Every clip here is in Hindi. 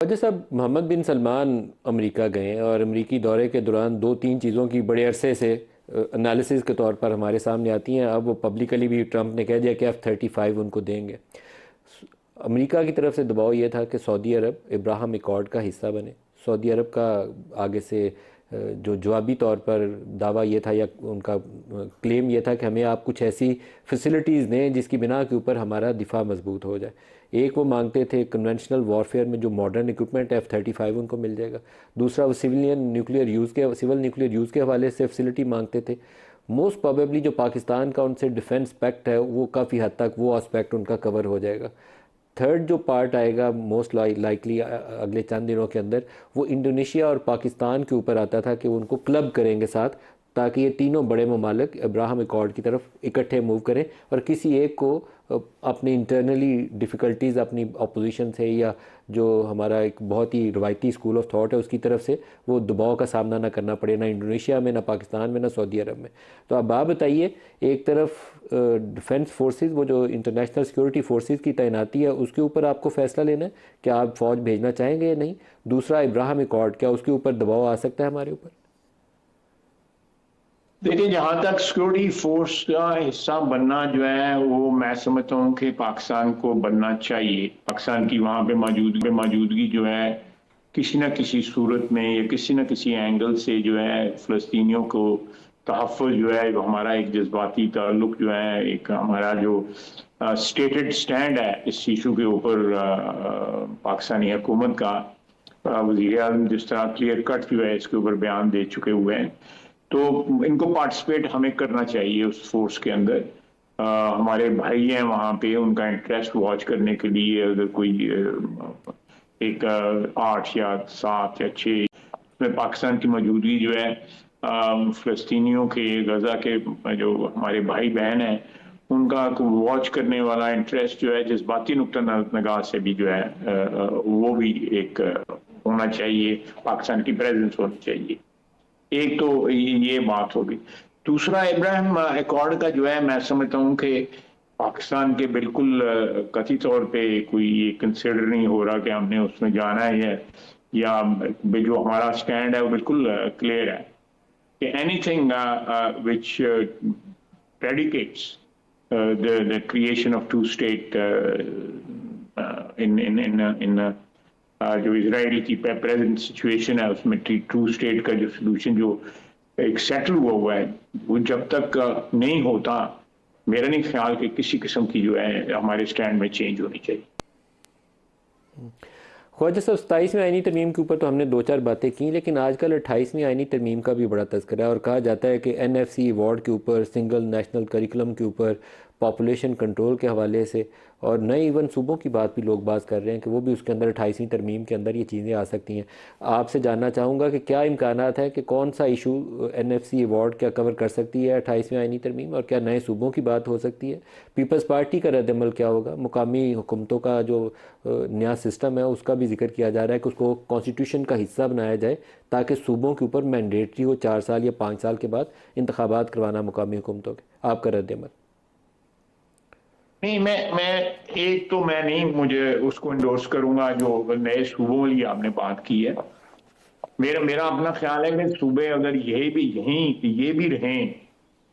वजह साहब मोहम्मद बिन सलमान अमेरिका गए और अमेरिकी दौरे के दौरान दो तीन चीज़ों की बड़े अरसे से एनालिसिस के तौर पर हमारे सामने आती हैं। अब वो पब्लिकली भी ट्रंप ने कह दिया कि F-35 उनको देंगे। अमेरिका की तरफ से दबाव ये था कि सऊदी अरब इब्राहिम अकॉर्ड का हिस्सा बने। सऊदी अरब का आगे से जो जवाबी तौर पर दावा ये था या उनका क्लेम ये था कि हमें आप कुछ ऐसी फैसिलिटीज़ दें जिसकी बिना के ऊपर हमारा दिफा मजबूत हो जाए। एक वो मांगते थे कन्वेंशनल वॉरफेयर में जो मॉडर्न इक्विपमेंट F-35 उनको मिल जाएगा। दूसरा वो सिविल न्यूक्लियर यूज़ के हवाले से फैसिलिटी मांगते थे। मोस्ट प्रोबेबली जो पाकिस्तान का उनसे डिफेंस पैक्ट है वो काफ़ी हद तक वो एस्पेक्ट उनका कवर हो जाएगा। थर्ड जो पार्ट आएगा मोस्ट लाइकली अगले चंद दिनों के अंदर, वो इंडोनेशिया और पाकिस्तान के ऊपर आता था कि वो उनको क्लब करेंगे साथ, ताकि ये तीनों बड़े ममालिक इब्राहिम अकॉर्ड की तरफ इकट्ठे मूव करें और किसी एक को अपनी इंटरनली डिफ़िकल्टीज़ अपनी अपोजिशन से या जो हमारा एक बहुत ही रवायती स्कूल ऑफ थॉट है उसकी तरफ से वो दबाव का सामना ना करना पड़े, ना इंडोनेशिया में, ना पाकिस्तान में, ना सऊदी अरब में। तो अब आप बताइए, एक तरफ डिफेंस फोर्सेस वो जो इंटरनेशनल सिक्योरिटी फोर्सेस की तैनाती है उसके ऊपर आपको फ़ैसला लेना है कि आप फ़ौज भेजना चाहेंगे या नहीं। दूसरा इब्राहिम अकॉर्ड, क्या उसके ऊपर दबाव आ सकता है हमारे ऊपर? देखिए, जहां तक सिक्योरिटी फोर्स का हिस्सा बनना जो है वो मैं समझता हूँ कि पाकिस्तान को बनना चाहिए। पाकिस्तान की वहां पे मौजूदगी जो है किसी न किसी सूरत में या किसी न किसी एंगल से जो है फ़लस्तीनियों को तहफ़्फ़ुज़ जो है, हमारा एक जज्बाती ताल्लुक जो है, एक हमारा जो स्टेटेड स्टैंड है इस इशू के ऊपर पाकिस्तानी हुकूमत का, वज़ीर आज़म जिस तरह क्लियर कट जो है इसके ऊपर बयान दे चुके हुए हैं, तो इनको पार्टिसिपेट हमें करना चाहिए उस फोर्स के अंदर। हमारे भाई हैं वहाँ पे, उनका इंटरेस्ट वॉच करने के लिए अगर कोई एक 8 या 7 या 6 में पाकिस्तान की मौजूदगी जो है, फ़लस्तीनियों के, गजा के जो हमारे भाई बहन हैं उनका वॉच करने वाला इंटरेस्ट जो है जज्बाती नुक्ता नगाह से भी जो है वो भी एक होना चाहिए, पाकिस्तान की प्रेजेंस होनी चाहिए। एक तो ये बात होगी। दूसरा, इब्राहिम अकॉर्ड का जो है मैं समझता हूँ कि पाकिस्तान के बिल्कुल कथित तौर पे कोई ये कंसिडर नहीं हो रहा कि हमने उसमें जाना है, या जो हमारा स्टैंड है वो बिल्कुल क्लियर है कि anything which predicates the creation of two state in जो इसराइल की प्रेजेंट सिचुएशन है उसमें टू स्टेट का जो सोल्यूशन जो एक सेटल हुआ है वो जब तक नहीं होता, मेरा नहीं ख्याल कि किसी किस्म की जो है हमारे स्टैंड में चेंज होनी चाहिए। ख्वाजा साहब, 27वीं आईनी तरमीम के ऊपर तो हमने दो चार बातें की, लेकिन आजकल 28वीं आईनी तरमीम का भी बड़ा तज़किरा है और कहा जाता है कि NFC अवार्ड के ऊपर, सिंगल नेशनल करिकुलम के ऊपर, पॉपुलेशन कंट्रोल के हवाले से और नए इवन सूबों की बात भी लोग बात कर रहे हैं कि वो भी उसके अंदर 28वीं तरमीम के अंदर ये चीज़ें आ सकती हैं। आपसे जानना चाहूँगा कि क्या इम्कानात है कि कौन सा इशू NFC अवार्ड क्या कवर कर सकती है 28वीं आईनी तरमीम, और क्या नए सूबों की बात हो सकती है? पीपल्स पार्टी का रद्दमल क्या होगा? मुकामी हुकूमतों का जो नया सिस्टम है उसका भी जिक्र किया जा रहा है कि उसको कॉन्स्टिट्यूशन का हिस्सा बनाया जाए ताकि सूबों के ऊपर मैंडेटरी हो 4 साल या 5 साल के बाद इंतखाबात करवाना मुकामी हुकूमतों के। आपका रद्दमल? नहीं, मैं नहीं मुझे उसको इंडोर्स करूंगा जो नए सूबों वाली आपने बात की है। मेरा मेरा अपना ख्याल है कि सूबे अगर ये भी रहें,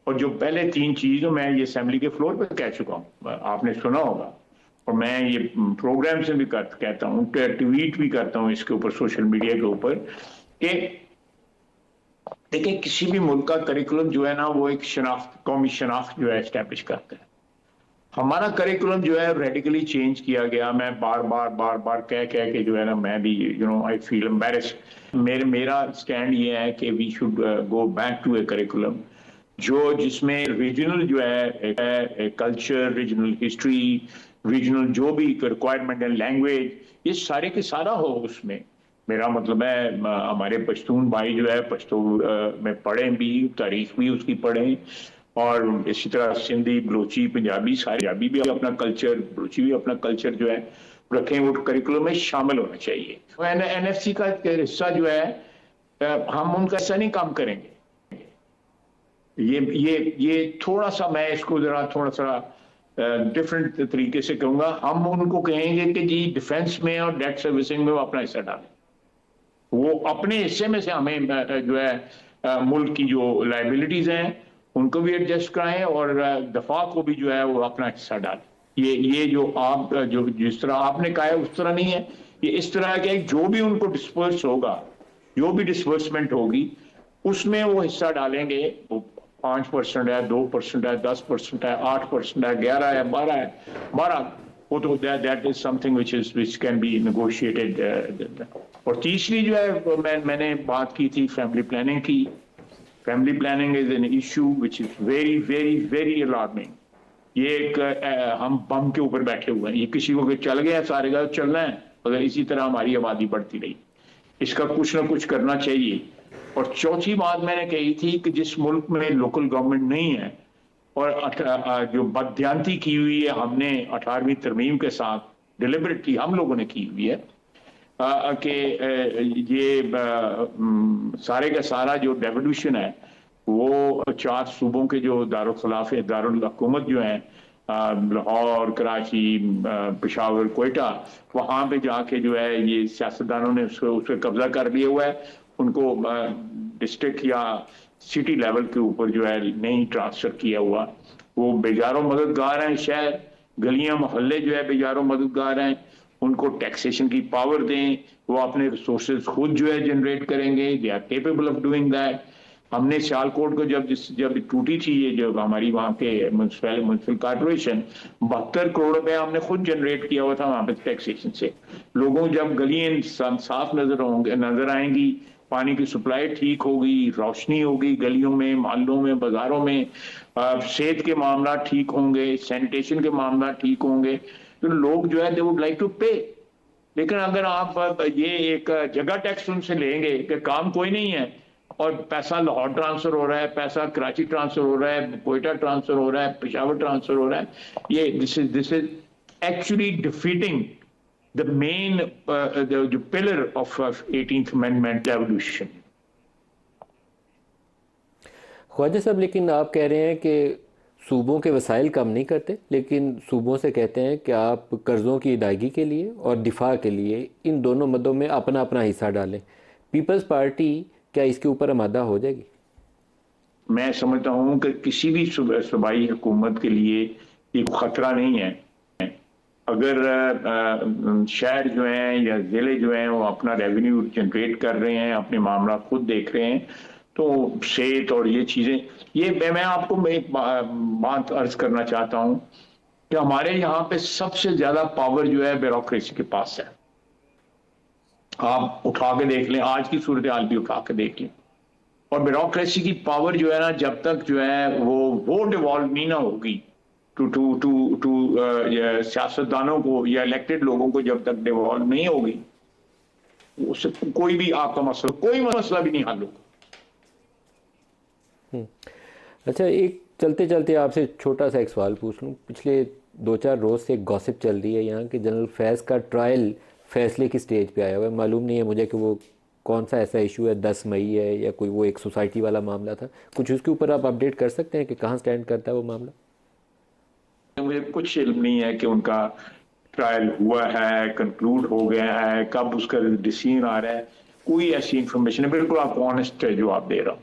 और जो पहले 3 चीज़ मैं ये असेंबली के फ्लोर पर कह चुका हूँ, आपने सुना होगा, और मैं ये प्रोग्राम से भी कहता हूँ, ट्वीट भी करता हूँ इसके ऊपर सोशल मीडिया के ऊपर, कि देखिए किसी भी मुल्क का करिकुलम जो है ना वो एक शनाख्त, कौमी शनाख्त जो है इस्टेब्लिश करता है। हमारा करिकुलम जो है रेडिकली चेंज किया गया। मैं बार बार कह के जो है ना, मैं भी आई फील एम्बैरेस्ड। मेरा स्टैंड ये है कि we should go back to a curriculum जो जिसमें रीजनल जो है कल्चर, रीजनल हिस्ट्री, रीजनल जो भी रिक्वायरमेंट है, लैंग्वेज, ये सारे के सारा हो उसमें। मेरा मतलब है हमारे पश्तून भाई जो है पश्तो में पढ़े भी, तारीख भी उसकी पढ़े, और इसी तरह सिंधी, बलोची, पंजाबी, सारे पंजाबी भी अपना कल्चर, बलोची भी अपना कल्चर जो है रखें, वो करिकुलम में शामिल होना चाहिए। तो NFC का हिस्सा जो है हम उनका ऐसा नहीं काम करेंगे। ये थोड़ा सा मैं इसको जरा थोड़ा सा डिफरेंट तरीके से कहूँगा, हम उनको कहेंगे कि जी डिफेंस में और डेट सर्विसिंग में वो अपना हिस्सा डालें, वो अपने हिस्से में से हमें जो है मुल्क की जो लाइबिलिटीज हैं उनको भी एडजस्ट कराएं और दफा को भी जो है वो अपना हिस्सा डालें। ये जो आप जो जिस तरह आपने कहा है उस तरह नहीं है, ये इस तरह के जो भी उनको डिस्पर्स होगा, जो भी डिस्पर्समेंट होगी उसमें वो हिस्सा डालेंगे। वो 5% है, 2% है, 10% है, 8% है, 11 है, 12 है, 12 वो तो that is something which can be negotiated. और तीसरी जो है मैंने बात की थी फैमिली प्लानिंग की। Family planning is an issue which is very very very alarming. ये एक हम बम के ऊपर बैठे हुए हैं, ये किसी को चल गया सारे का चलना है, अगर इसी तरह हमारी आबादी बढ़ती रही, इसका कुछ ना कुछ करना चाहिए। और चौथी बात मैंने कही थी कि जिस मुल्क में लोकल गवर्नमेंट नहीं है और जो बदयांती की हुई है हमने 18वीं तरमीम के साथ डिलिबरेटली हम लोगों ने की हुई है कि ये सारे का सारा जो डेवोल्यूशन है वो 4 सूबों के जो दारुल खिलाफ दारुल हुकूमत जो है लाहौर, कराची, पेशावर, कोयटा, वहां पे जाके जो है ये सियासतदानों ने उस पर कब्जा कर लिया हुआ है। उनको डिस्ट्रिक्ट या सिटी लेवल के ऊपर जो है नहीं ट्रांसफर किया हुआ। वो बेजारों मददगार हैं, शहर गलियां मोहल्ले जो है बेजारों मददगार हैं, उनको टैक्सेशन की पावर दें, वो अपने रिसोर्सेज खुद जो है जनरेट करेंगे, they are capable of doing that. हमने सियालकोट को जब टूटी थी ये जब हमारी वहाँ के म्यूनसिपल कॉर्पोरेशन 72 करोड़ रुपए हमने खुद जनरेट किया हुआ था वहाँ पे टैक्सेशन से। लोगों जब गलियां साफ नजर आएंगी, पानी की सप्लाई ठीक होगी, रोशनी होगी गलियों में, मोहल्लों में, बाजारों में, सेहत के मामला ठीक होंगे, सैनिटेशन के मामला ठीक होंगे, तो लोग जो है दे वुड लाइक टू पे। लेकिन अगर आप ये एक जगह टैक्स उनसे लेंगे कि काम कोई नहीं है और पैसा लाहौर ट्रांसफर हो रहा है, पैसा कराची ट्रांसफर हो रहा है, कोयटा ट्रांसफर हो रहा है, पेशावर ट्रांसफर हो रहा है, ये this is actually defeating the main the pillar of 18th Amendment evolution। Khwaja Sahab, लेकिन आप कह रहे हैं कि सूबों के वसाइल कम नहीं करते, लेकिन सूबों से कहते हैं कि आप कर्ज़ों की अदायगी के लिए और दिफा के लिए इन दोनों मदों में अपना अपना हिस्सा डालें। पीपल्स पार्टी क्या इसके ऊपर आमादा हो जाएगी? मैं समझता हूं कि किसी भी सूबाई हुकूमत के लिए ये खतरा नहीं है। अगर शहर जो हैं या ज़िले जो हैं वो अपना रेवेन्यू जनरेट कर रहे हैं, अपने मामला खुद देख रहे हैं, तो सेहत और ये चीज़ें, ये मैं आपको एक बात अर्ज करना चाहता हूं कि हमारे यहाँ पे सबसे ज़्यादा पावर जो है ब्यूरोक्रेसी के पास है। आप उठा के देख लें, आज की सूरत हाल भी उठा के देख लें, और ब्यूरोक्रेसी की पावर जो है ना, जब तक जो है वो डिवॉल्व नहीं ना होगी टू सियासतदानों को या इलेक्टेड लोगों को जब तक डिवॉल्व नहीं होगी, उससे कोई भी आपका मसला, कोई मसला भी नहीं हल होगा। अच्छा, एक चलते चलते आपसे छोटा सा एक सवाल पूछ लूँ। पिछले 2-4 रोज़ से एक गॉसिप चल रही है यहाँ कि जनरल फैज़ का ट्रायल फैसले की स्टेज पे आया हुआ है। मालूम नहीं है मुझे कि वो कौन सा ऐसा इशू है, 10 मई है या कोई वो एक सोसाइटी वाला मामला था। कुछ उसके ऊपर आप अपडेट कर सकते हैं कि कहाँ स्टैंड करता है वो मामला? मुझे कुछ इल्म नहीं है कि उनका ट्रायल हुआ है, कंक्लूड हो गया है, कब उसका डिसीजन आ रहा है, कोई ऐसी इंफॉर्मेशन है। बिल्कुल आपको ऑनेस्ट जवाब दे रहा हूँ।